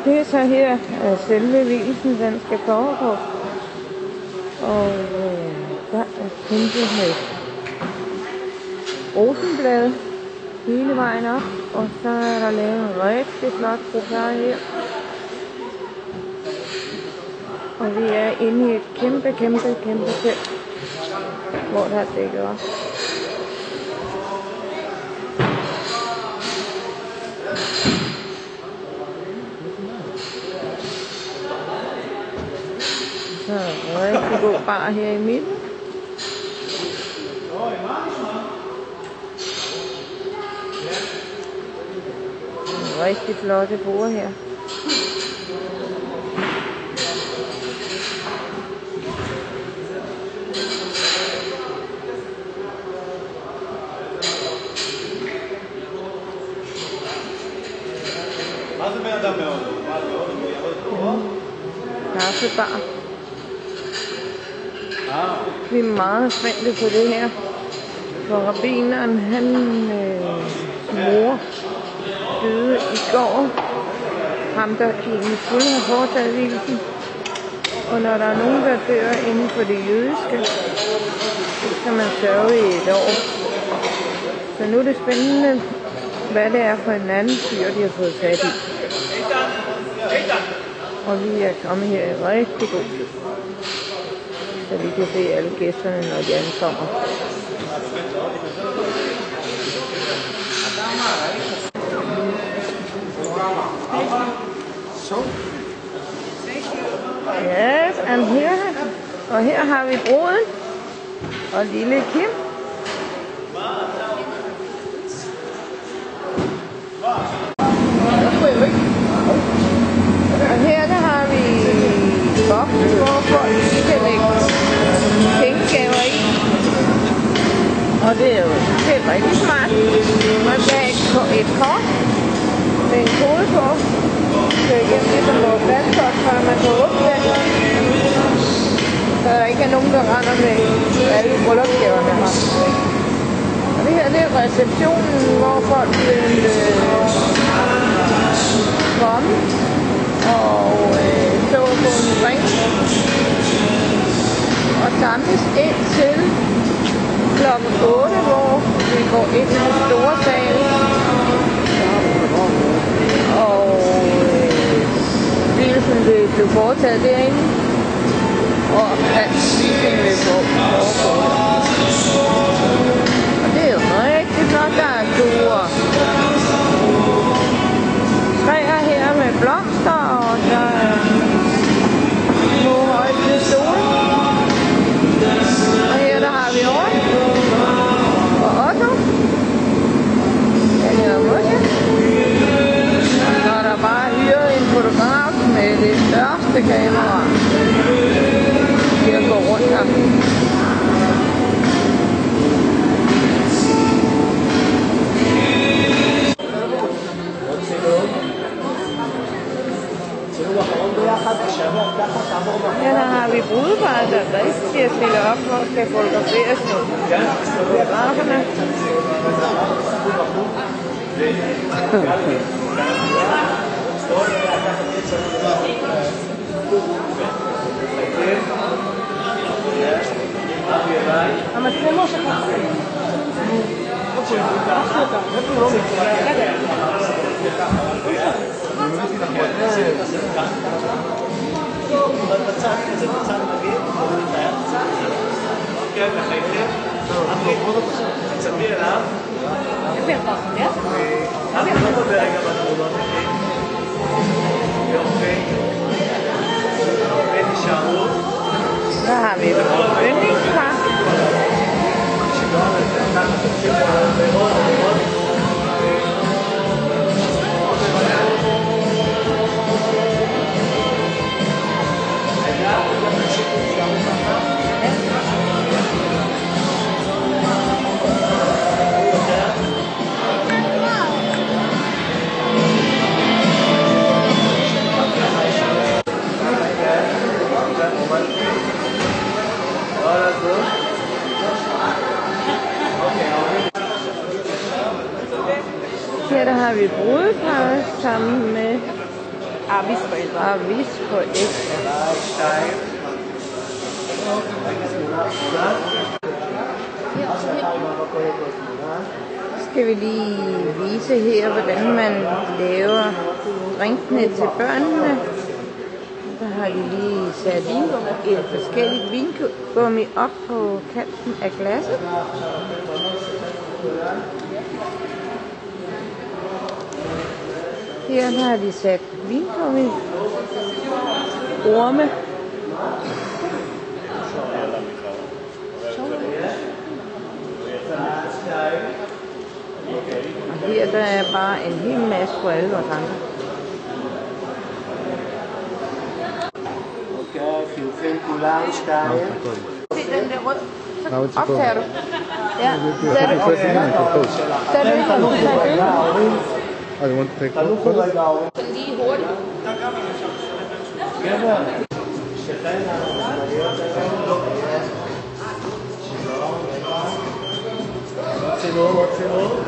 Det er så her, at selve vielsen den skal foregå. Og der er pyntet med rosenblade hele vejen op. Og så er der lavet en rigtig flot trottoir her. Og vi er inde i et kæmpe telt, hvor der er dækket op. Så er der en rigtig god bar her i midten. Rigtig flotte borde her. Kaffebar. Vi er meget spændte på det her. For rabbineren, mor døde i går. Ham der egentlig skulle have foretaget vielsen. Og når der er nogen, der dør inden for det jødiske, så skal man sørge i et år. Så nu er det spændende, hvad det er for en anden fyr, de har fået fat i. Og vi er kommet her i rigtig god tid, så vi kan se alle gæsterne, når de ankommer. Yes, and here, og her har vi bruden og lille Kim. Og her der har vi boks, hvor folk kan lægge pengegaver i. Og det er jo helt rigtig smart. Man skal have et kort med en kode på. Så igennem ligesom vores landkort, så man kan åbne den. Så der ikke er nogen, der render med alle bryllupsgaverne her. Og det her det er receptionen, hvor folk vil komme og stå på en drink og samles ind til klokken 8, hvor vi går ind i den store sal. Og vielsen vil blive foretaget derinde, og alt spisning vil foregå. Og det er jo rigtig flot, der er store træer her med blomster, og der er små højde stole. Og her der har vi Ort og Otto. Den her Moshe. Så er der bare hyret en fotograf med det største kamera til at gå rundt her. Ja, der har vi brudeparet, der rigtig at stille op for at skal fotograferes med fotograferne. Der har vi yndlingspar. Her der har vi brudeparret sammen med Avisforældre. Avisforældre. Skal vi lige vise her, hvordan man laver drinkene til børnene. Der har de lige sat et forskelligt vingummi op på kanten af glasset. Her har de sat vingummi, orme. Og her der er bare en hel masse på alle vores andre. Se den der rød, så optager du. Ja, så er det. I want to take photos. Lige hurtigt. Til noget.